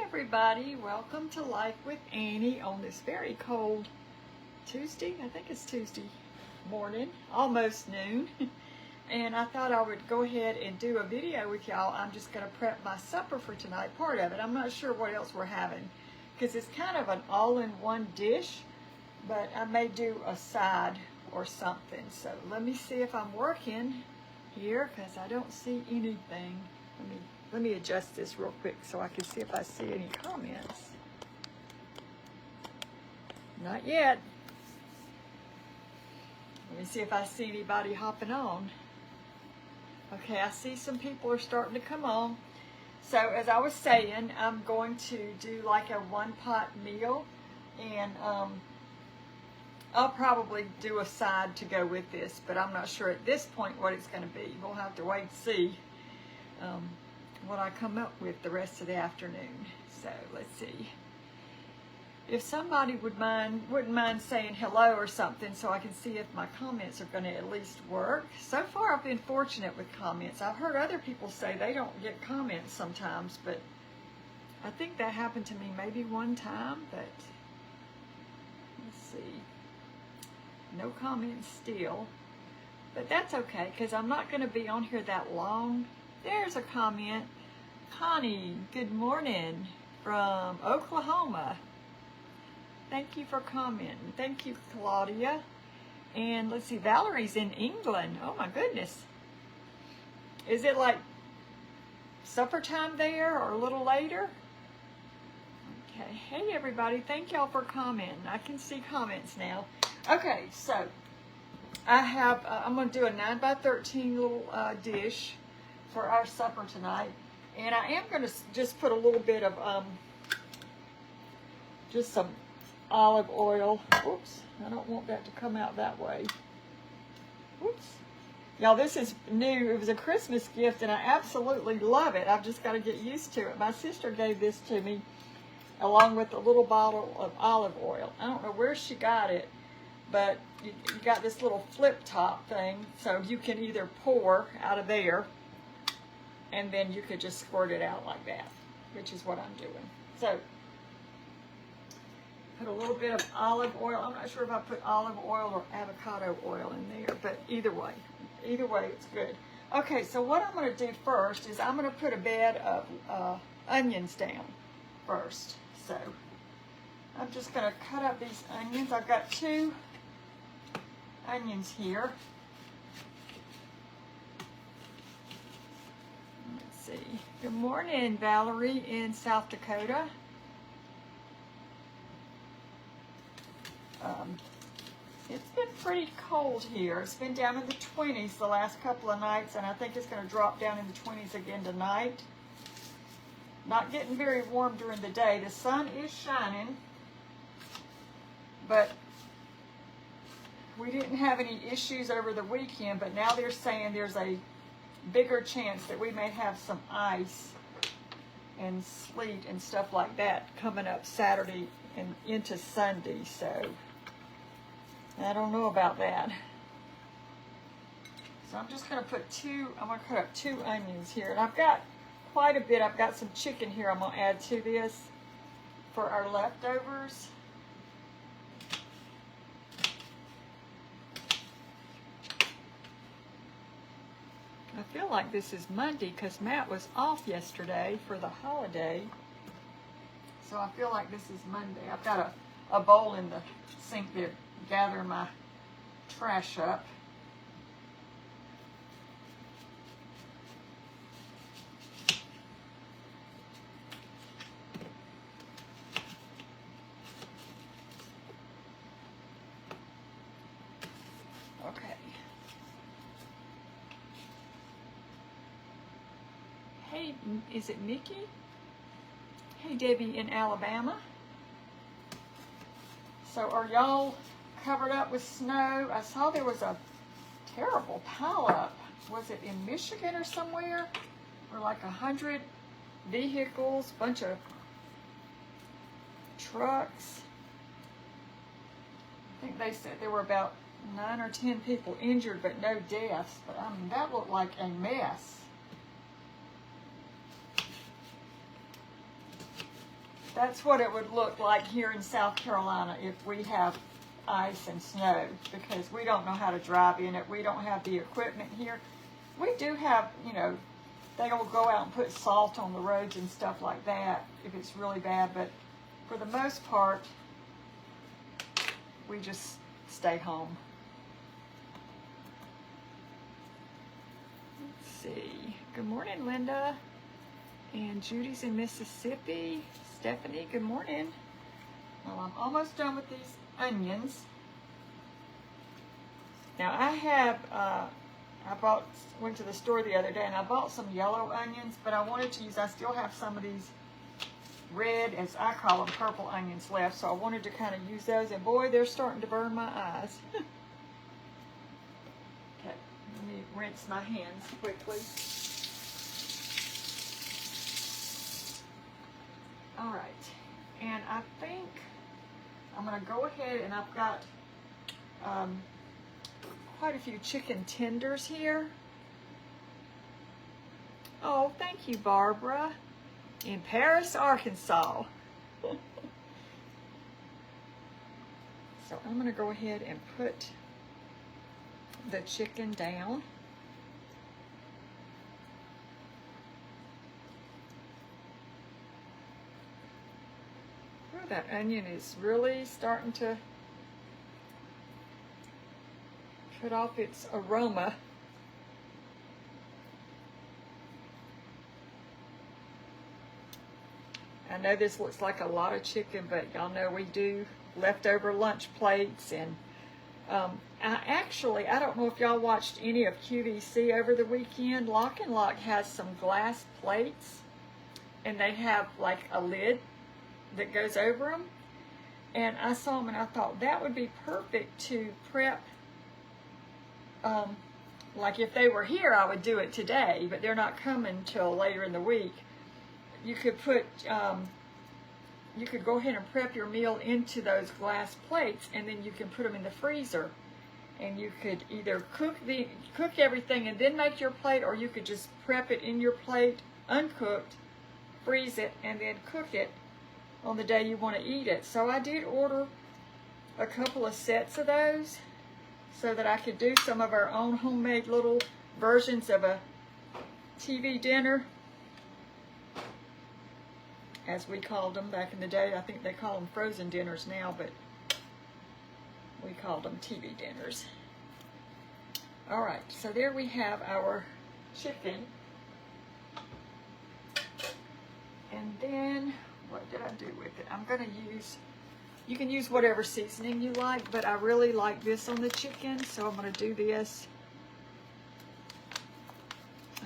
everybody, welcome to Life with Annie on this very cold Tuesday, I think it's Tuesday morning, almost noon. And I thought I would go ahead and do a video with y'all. I'm just going to prep my supper for tonight, part of it. I'm not sure what else we're having because it's kind of an all-in-one dish, but I may do a side or something. So let me see if I'm working here because I don't see anything. Let me adjust this real quick so I can see if I see any comments. Not yet. Let me see if I see anybody hopping on. Okay, I see some people are starting to come on. So as I was saying, I'm going to do like a one-pot meal, and I'll probably do a side to go with this, but I'm not sure at this point what it's going to be. We'll have to wait and see what I come up with the rest of the afternoon. So let's see. If somebody wouldn't mind saying hello or something so I can see if my comments are going to at least work. So far I've been fortunate with comments. I've heard other people say they don't get comments sometimes, but I think that happened to me maybe one time, but let's see. No comments still, but that's okay because I'm not going to be on here that long. There's a comment. Connie, good morning from Oklahoma. Thank you for commenting. Thank you, Claudia. And let's see, Valerie's in England. Oh my goodness. Is it like supper time there or a little later? Okay. Hey everybody, thank y'all for commenting. I can see comments now. Okay, so I have, I'm going to do a 9x13 little dish for our supper tonight. And I am going to just put a little bit of, just some olive oil. Oops, I don't want that to come out that way. Oops. Y'all, this is new. It was a Christmas gift, and I absolutely love it. I've just got to get used to it. My sister gave this to me along with a little bottle of olive oil. I don't know where she got it, but you got this little flip top thing, so you can either pour out of there, and then you could just squirt it out like that, which is what I'm doing. So, put a little bit of olive oil. I'm not sure if I put olive oil or avocado oil in there, but either way it's good. Okay, so what I'm going to do first is I'm going to put a bed of onions down first. So, I'm just going to cut up these onions. I've got 2 onions here. Let's see. Good morning, Valerie in South Dakota. It's been pretty cold here. It's been down in the 20s the last couple of nights, and I think it's going to drop down in the 20s again tonight. Not getting very warm during the day. The sun is shining, but we didn't have any issues over the weekend, but now they're saying there's a bigger chance that we may have some ice and sleet and stuff like that coming up Saturday and into Sunday, so I don't know about that. So I'm just going to put I'm going to cut up 2 onions here. And I've got quite a bit. I've got some chicken here I'm going to add to this for our leftovers. I feel like this is Monday because Matt was off yesterday for the holiday. So I feel like this is Monday. I've got a bowl in the sink to gather my trash up. Okay. Hey, is it Mickey? Hey, Debbie in Alabama. So are y'all covered up with snow? I saw there was a terrible pileup. Was it in Michigan or somewhere? Or like 100 vehicles, bunch of trucks. I think they said there were about 9 or 10 people injured, but no deaths. But I mean, that looked like a mess. That's what it would look like here in South Carolina if we have ice and snow, because we don't know how to drive in it. We don't have the equipment here. We do have, you know, they will go out and put salt on the roads and stuff like that if it's really bad, but for the most part, we just stay home. Let's see. Good morning, Linda. And Judy's in Mississippi. Stephanie, good morning. Well, I'm almost done with these onions. Now I have, went to the store the other day and I bought some yellow onions, but I wanted to use, I still have some of these red, as I call them, purple onions left, so I wanted to kind of use those, and boy, they're starting to burn my eyes. Okay, let me rinse my hands quickly. All right, and I think I'm going to go ahead, and I've got quite a few chicken tenders here. Oh, thank you, Barbara, in Paris, Arkansas. So I'm going to go ahead and put the chicken down. That onion is really starting to put off its aroma. I know this looks like a lot of chicken, but y'all know we do leftover lunch plates. And I don't know if y'all watched any of QVC over the weekend. Lock and Lock has some glass plates, and they have like a lid that goes over them, and I saw them and I thought that would be perfect to prep. Like if they were here, I would do it today, but they're not coming till later in the week. You could put, you could go ahead and prep your meal into those glass plates, and then you can put them in the freezer, and you could either cook everything and then make your plate, or you could just prep it in your plate uncooked, freeze it, and then cook it on the day you want to eat it. So I did order a couple of sets of those so that I could do some of our own homemade little versions of a TV dinner, as we called them back in the day. I think they call them frozen dinners now, but we called them TV dinners. All right, so there we have our chicken. And then what did I do with it? I'm going to use, you can use whatever seasoning you like, but I really like this on the chicken, so I'm going to do this.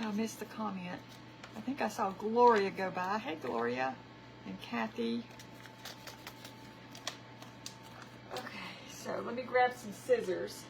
I missed the comment. I think I saw Gloria go by. Hey, Gloria. And Kathy. Okay, so let me grab some scissors.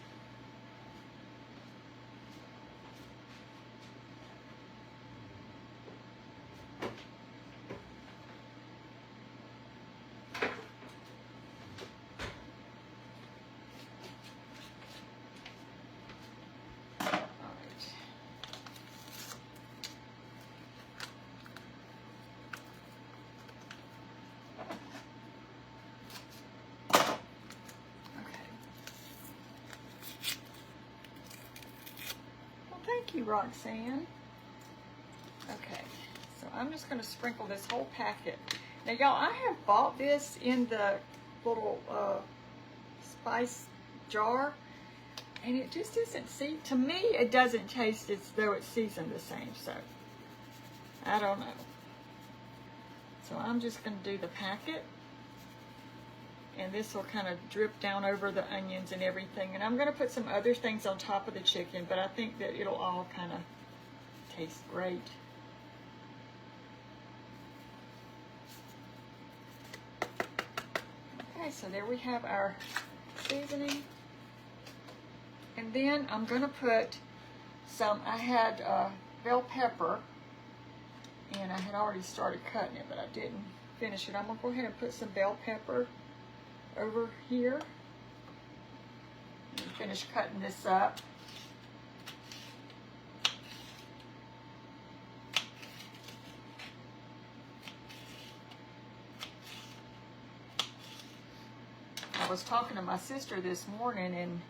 Thank you, Roxanne. Okay, so I'm just going to sprinkle this whole packet. Now, y'all, I have bought this in the little spice jar, and it just isn't, to me, it doesn't taste as though it's seasoned the same, so I don't know. So I'm just going to do the packet, and this will kind of drip down over the onions and everything. And I'm going to put some other things on top of the chicken, but I think that it'll all kind of taste great. Okay, so there we have our seasoning. And then I'm going to put some, I had bell pepper, and I had already started cutting it, but I didn't finish it. I'm going to go ahead and put some bell pepper over here. And finish cutting this up. was talking to my sister this morning, and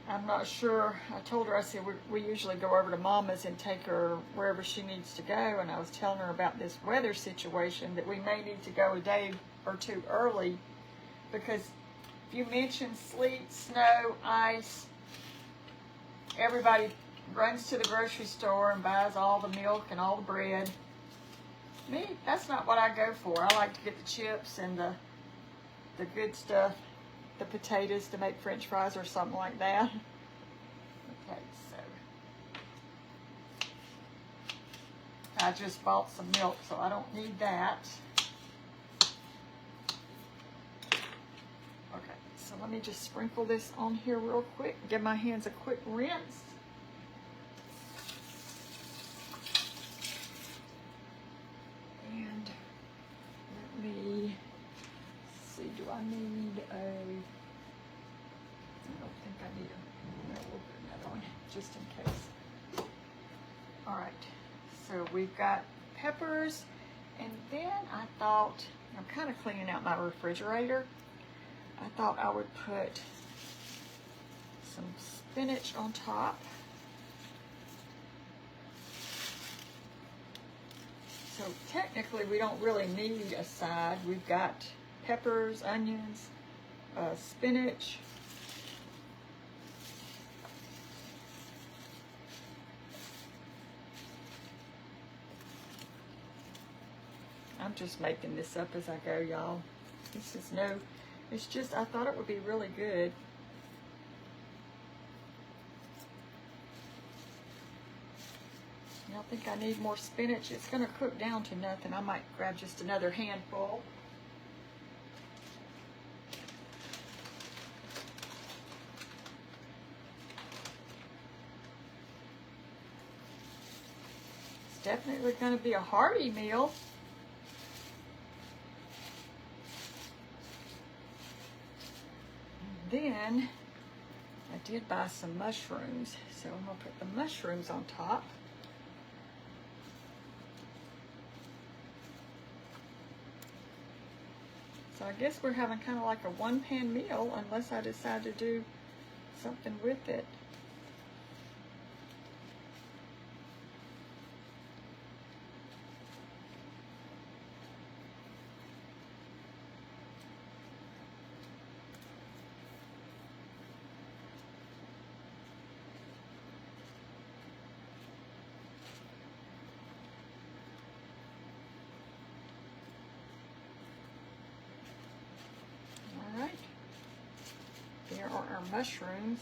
I'm not sure. I told her, I said, we usually go over to Mama's and take her wherever she needs to go. And I was telling her about this weather situation, that we may need to go a day or two early, because if you mention sleet, snow, ice, everybody runs to the grocery store and buys all the milk and all the bread. Me, that's not what I go for. I like to get the chips and the good stuff, the potatoes to make French fries or something like that. Okay, so I just bought some milk, so I don't need that. Okay, so let me just sprinkle this on here real quick. Give my hands a quick rinse. And let me see, do I need a, I don't think I need a, no, we'll put that on just in case. All right, so we've got peppers, and then I thought, I'm kind of cleaning out my refrigerator. I thought I would put some spinach on top. So technically we don't really need a side. We've got peppers, onions, spinach. I'm just making this up as I go, y'all. This is no, it's just, I thought it would be really good. I think I need more spinach. It's going to cook down to nothing. I might grab just another handful. It's definitely going to be a hearty meal. And then I did buy some mushrooms, so I'm going to put the mushrooms on top. So I guess we're having kind of like a one-pan meal, unless I decide to do something with it. There are our mushrooms.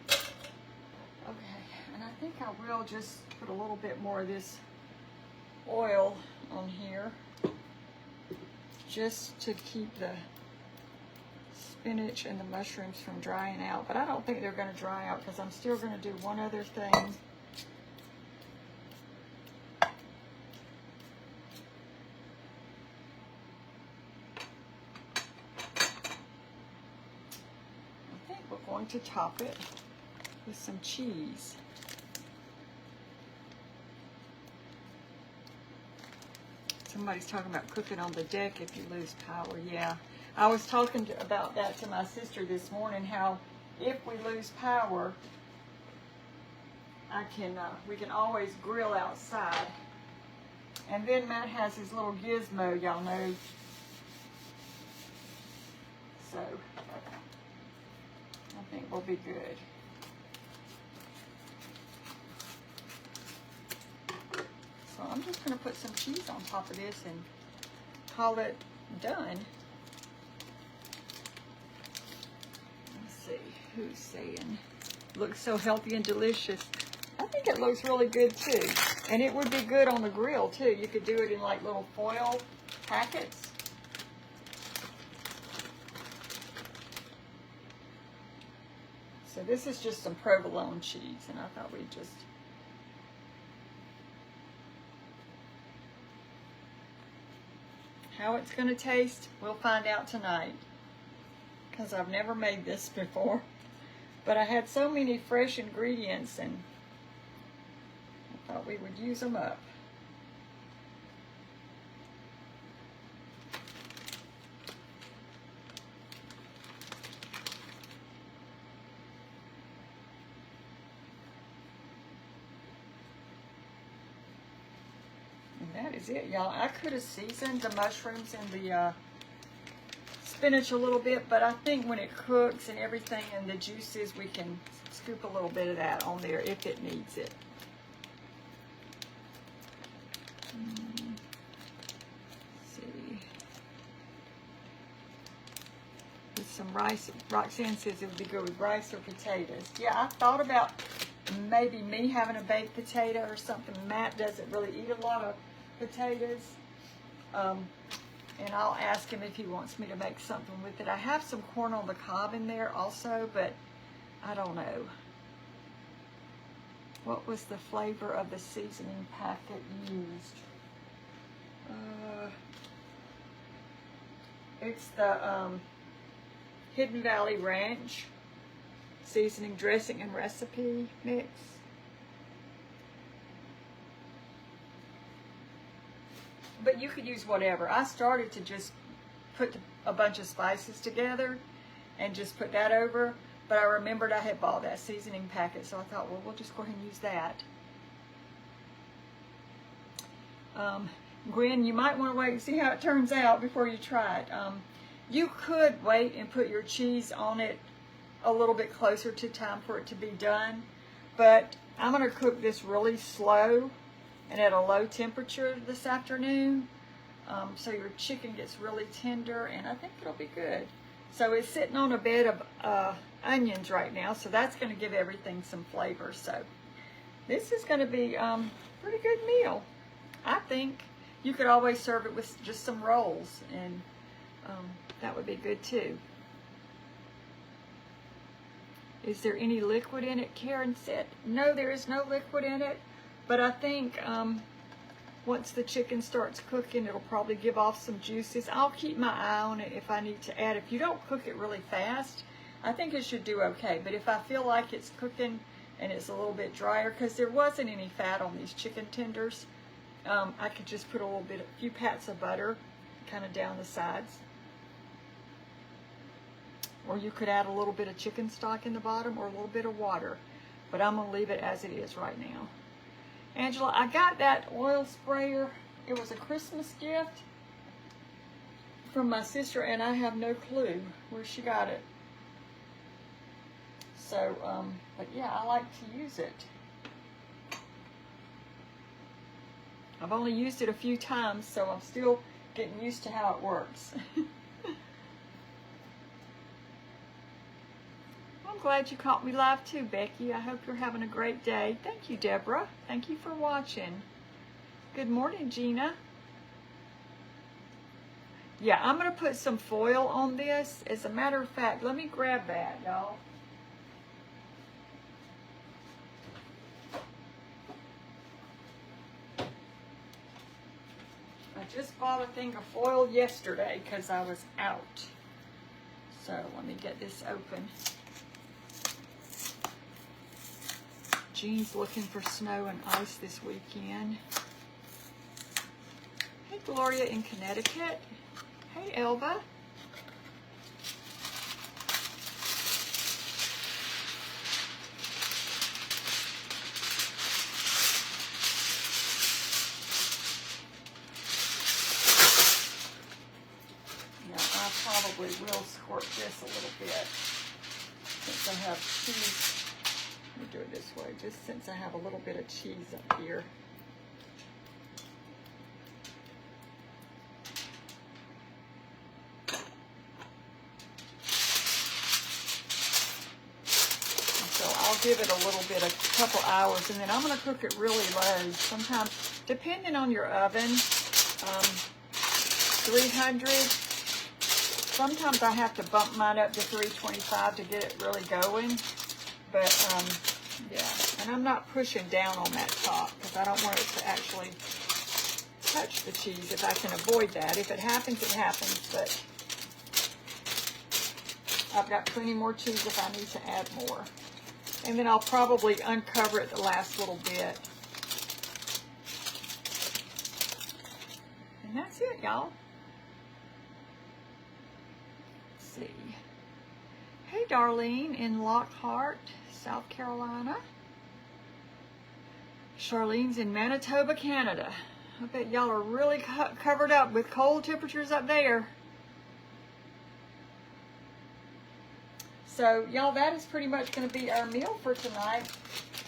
Okay, and I think I will just put a little bit more of this oil on here, just to keep the spinach and the mushrooms from drying out. But I don't think they're going to dry out, because I'm still going to do one other thing. To top it with some cheese. Somebody's talking about cooking on the deck if you lose power. Yeah, I was talking about that to my sister this morning, how if we lose power, we can always grill outside. And then Matt has his little gizmo, y'all know. So I think we'll be good. So I'm just going to put some cheese on top of this and call it done. Let's see, who's saying, looks so healthy and delicious. I think it looks really good too. And it would be good on the grill too. You could do it in like little foil packets. So this is just some provolone cheese, and I thought we'd just how it's going to taste, we'll find out tonight, because I've never made this before. But I had so many fresh ingredients, and I thought we would use them up. is it, y'all. I could have seasoned the mushrooms and the spinach a little bit, but I think when it cooks and everything and the juices, we can scoop a little bit of that on there if it needs it. See. With some rice, Roxanne says it would be good with rice or potatoes. Yeah, I thought about maybe me having a baked potato or something. Matt doesn't really eat a lot of potatoes. And I'll ask him if he wants me to make something with it. I have some corn on the cob in there also, but I don't know. What was the flavor of the seasoning packet used? It's the Hidden Valley Ranch seasoning, dressing, and recipe mix. But you could use whatever. I started to just put a bunch of spices together and just put that over, but I remembered I had bought that seasoning packet, so I thought, well, we'll just go ahead and use that. Gwen, you might want to wait and see how it turns out before you try it. You could wait and put your cheese on it a little bit closer to time for it to be done, but I'm going to cook this really slow and at a low temperature this afternoon, so your chicken gets really tender, and I think it'll be good. So it's sitting on a bed of onions right now, so that's going to give everything some flavor. So this is going to be a pretty good meal, I think. You could always serve it with just some rolls, and that would be good too. Is there any liquid in it? Karen said, no, there is no liquid in it. But I think once the chicken starts cooking, it'll probably give off some juices. I'll keep my eye on it if I need to add. If you don't cook it really fast, I think it should do okay. But if I feel like it's cooking and it's a little bit drier, because there wasn't any fat on these chicken tenders, I could just put a few pats of butter kind of down the sides. Or you could add a little bit of chicken stock in the bottom or a little bit of water. But I'm going to leave it as it is right now. Angela, I got that oil sprayer. It was a Christmas gift from my sister, and I have no clue where she got it. So, but yeah, I like to use it. I've only used it a few times, so I'm still getting used to how it works. I'm glad you caught me live too, Becky. I hope you're having a great day. Thank you, Deborah. Thank you for watching. Good morning, Gina. Yeah, I'm going to put some foil on this. As a matter of fact, let me grab that, y'all. I just bought a thing of foil yesterday because I was out. So let me get this open. Jean's looking for snow and ice this weekend. Hey, Gloria in Connecticut. Hey, Elva. Yeah, I probably will squirt this a little bit since I have cheese. Let me do it this way, just since I have a little bit of cheese up here. So I'll give it a little bit, a couple hours, and then I'm going to cook it really low. Sometimes, depending on your oven, 300. Sometimes I have to bump mine up to 325 to get it really going. But, yeah, and I'm not pushing down on that top because I don't want it to actually touch the cheese if I can avoid that. If it happens, it happens, but I've got plenty more cheese if I need to add more. And then I'll probably uncover it the last little bit. And that's it, y'all. Let's see. Hey, Darlene in Lockhart, South Carolina. Charlene's in Manitoba, Canada. I bet y'all are really covered up with cold temperatures up there. So, y'all, that is pretty much going to be our meal for tonight,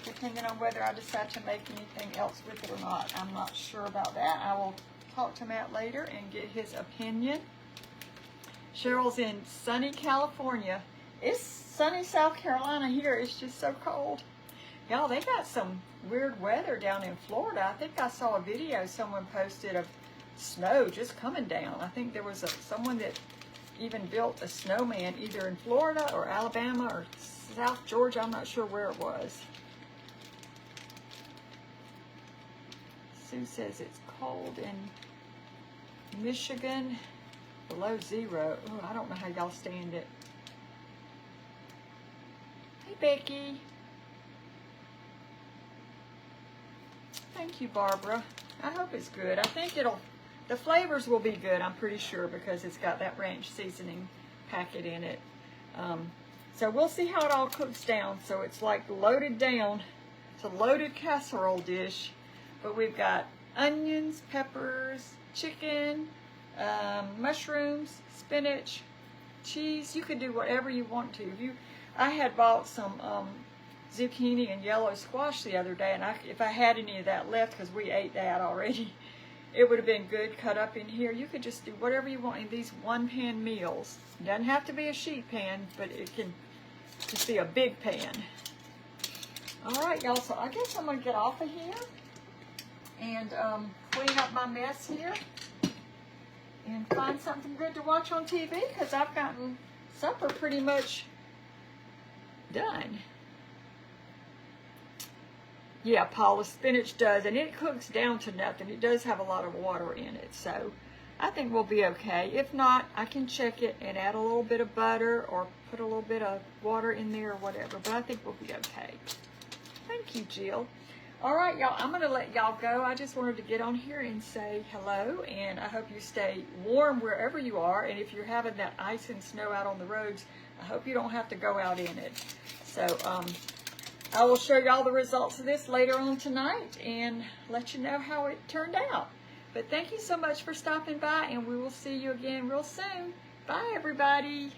depending on whether I decide to make anything else with it or not. I'm not sure about that. I will talk to Matt later and get his opinion. Cheryl's in sunny California. It's sunny South Carolina here. It's just so cold. Y'all, they got some weird weather down in Florida. I think I saw a video someone posted of snow just coming down. I think there was someone that even built a snowman either in Florida or Alabama or South Georgia. I'm not sure where it was. Sue says it's cold in Michigan, below 0. Oh, I don't know how y'all stand it. Hey, Becky. Thank you, Barbara. I hope it's good. I think the flavors will be good, I'm pretty sure, because it's got that ranch seasoning packet in it. So we'll see how it all cooks down. So it's like loaded down. It's a loaded casserole dish. But we've got onions, peppers, chicken, mushrooms, spinach, cheese. You can do whatever you want to. I had bought some zucchini and yellow squash the other day, and if I had any of that left, because we ate that already, it would have been good cut up in here. You could just do whatever you want in these one-pan meals. It doesn't have to be a sheet pan, but it can just be a big pan. All right, y'all, so I guess I'm going to get off of here and clean up my mess here and find something good to watch on TV, because I've gotten supper pretty much done. Yeah, Paula, spinach does, and it cooks down to nothing. It does have a lot of water in it, so I think we'll be okay. If not, I can check it and add a little bit of butter or put a little bit of water in there or whatever, but I think we'll be okay. Thank you, Jill. All right, y'all, I'm going to let y'all go. I just wanted to get on here and say hello, and I hope you stay warm wherever you are, and if you're having that ice and snow out on the roads, I hope you don't have to go out in it. So, I will show y'all the results of this later on tonight and let you know how it turned out. But thank you so much for stopping by, and we will see you again real soon. Bye, everybody.